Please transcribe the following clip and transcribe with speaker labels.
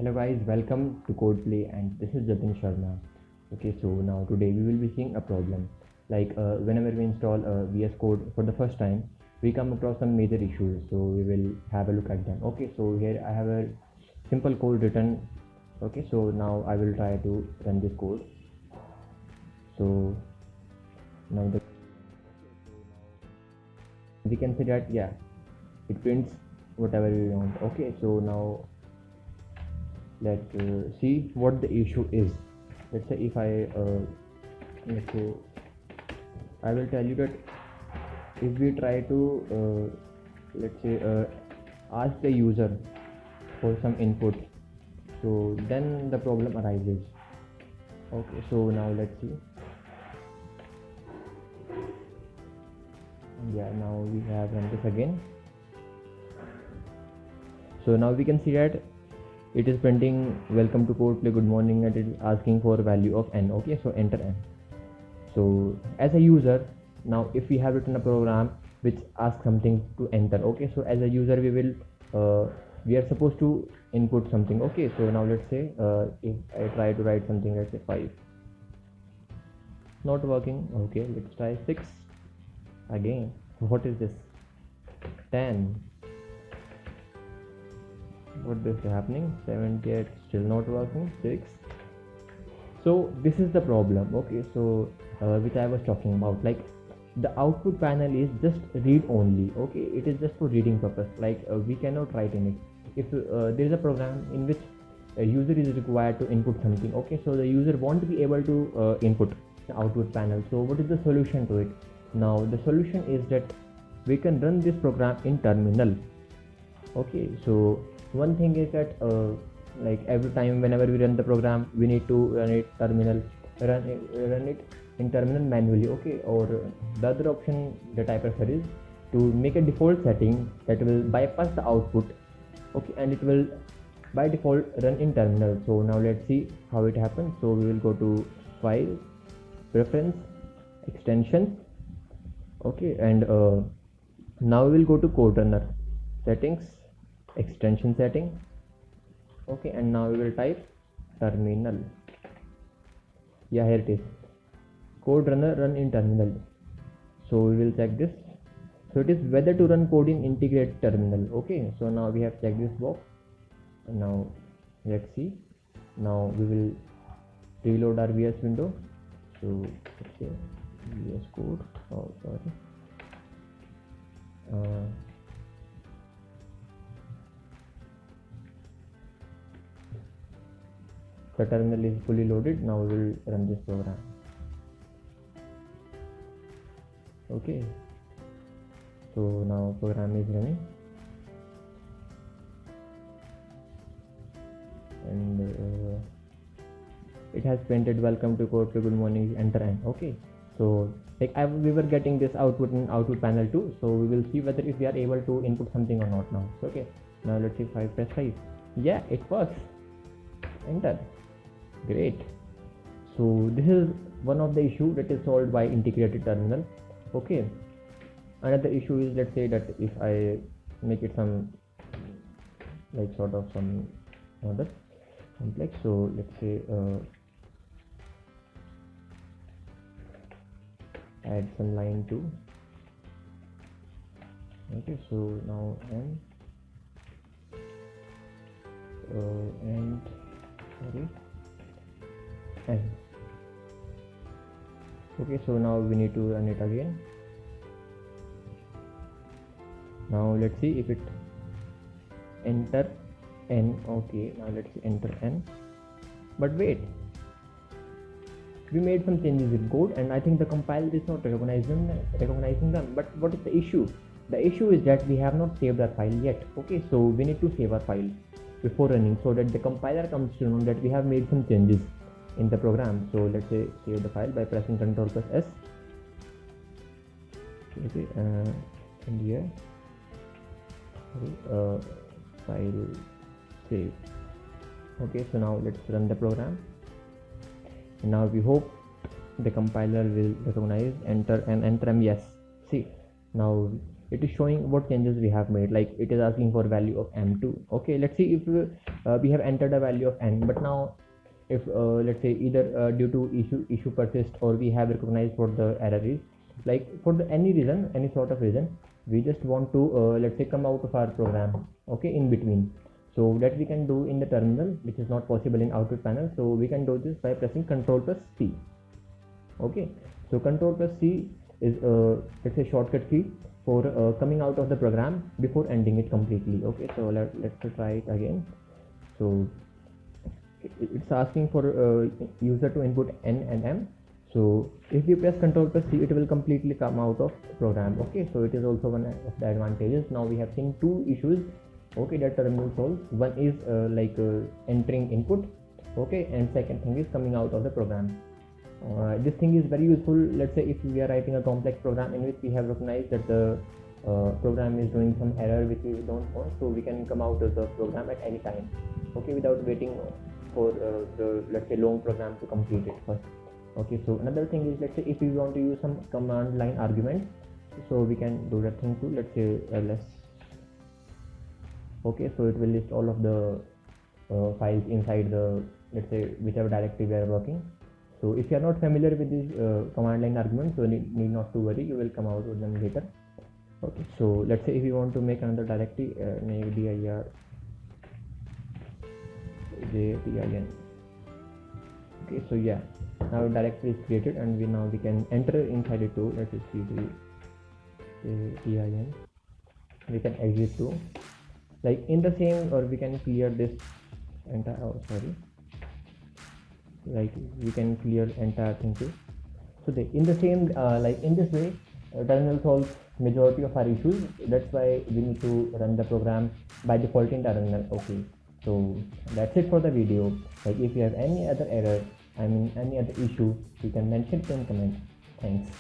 Speaker 1: Hello guys, welcome to Codeplay and this is Jatin Sharma. Okay, so now today we will be seeing a problem. Like whenever we install VS Code for the first time, we come across some major issues. So we will have a look at them. Okay, so here I have a simple code written. Okay, so now I will try to run this code. So now we can see that it prints whatever we want. Okay, so now let's see what the issue is. Let's say if let's say I will tell you that if we try to let's say ask the user for some input, so then the problem arises. Okay, so now let's see. Now we have run this again. So now we can see that it is printing welcome to Codeplay, good morning, and it is asking for value of n. Okay, so enter n. So as a user, now if we have written a program which asks something to enter, okay, so as a user we are supposed to input something. Okay, so now let's say if I try to write something, let's say 5, not working. Okay, let's try 6 again. What is this? 10. What is happening? 78, still not working. 6. So this is the problem. Okay, so which I was talking about, like the output panel is just read only. Okay, it is just for reading purpose. Like we cannot write in it. If there is a program in which a user is required to input something, okay, so the user won't be able to input the output panel. So what is the solution to it? Now the solution is that we can run this program in terminal. Okay, so one thing is that like every time whenever we run the program, we need to run it in terminal manually. Okay, or the other option that I prefer is to make a default setting that will bypass the output. Okay, and it will by default run in terminal. So now let's see how it happens. So we will go to file, preference, extensions. Okay, and now we will go to code runner, settings, extension setting. Okay, and now we will type terminal. Here it is, code runner run in terminal. So we will check this. So it is whether to run code in integrated terminal. Okay, so now we have checked this box. Now let's see. Now we will reload our VS window. So let's say VS Code. Oh, sorry. The terminal is fully loaded. Now we will run this program. Okay, so now program is running, and it has printed welcome to Codeplay, good morning, enter n. Okay, so like we were getting this output in output panel too. So we will see whether if we are able to input something or not now. So, okay, now let's see 5, press 5. Yeah, it works. Enter. Great. So this is one of the issue that is solved by integrated terminal. Okay, another issue is, let's say that if I make it some like sort of some other complex. So let's say add some line 2. Okay, so now and sorry, n. Okay, so now we need to run it again. Now let's see if it enter n. Okay, now let's see enter n. But wait, we made some changes in code, and I think the compiler is not recognizing them. But what is the issue? The issue is that we have not saved our file yet. Okay, so we need to save our file before running, so that the compiler comes to know that we have made some changes in the program. So let's say save the file by pressing Ctrl+S. Okay, and here file save. Okay, so now let's run the program. And now we hope the compiler will recognize enter and enter m. Yes, see, now it is showing what changes we have made. Like it is asking for value of m2. Okay, let's see if we have entered a value of n, but now if let's say either due to issue persist, or we have recognized what the error is, like for the any reason, any sort of reason, we just want to let's say come out of our program, okay, in between. So that we can do in the terminal, which is not possible in output panel. So we can do this by pressing Ctrl plus C. Okay, so Ctrl plus C is let's say shortcut key for coming out of the program before ending it completely. Okay, so let's try it again. So it's asking for user to input n and m. So if you press Ctrl plus C, it will completely come out of program. Okay, so it is also one of the advantages. Now we have seen two issues, okay, that terminal solves. One is entering input, okay, and second thing is coming out of the program. This thing is very useful. Let's say if we are writing a complex program in which we have recognized that the program is doing some error which we don't want, so we can come out of the program at any time, okay, without waiting for the, let's say, long program to complete it first. Okay, so another thing is, let's say if we want to use some command line arguments, so we can do that thing too. Let's say ls. Okay, so it will list all of the files inside the, let's say, whichever directory we are working. So if you are not familiar with these command line arguments, so need not to worry, you will come out with them later. Okay, so let's say if you want to make another directory, make dir jtin. Okay, so yeah, now directory is created, and we can enter inside it too. Let's see tin. We can exit too, like in the same, or we can clear this entire, oh sorry, like we can clear entire thing too. So in the same like in this way, terminal solves majority of our issues. That's why we need to run the program by default in terminal. Okay, so that's it for the video. Like if you have any other error, I mean any other issue, you can mention it in comments. Thanks.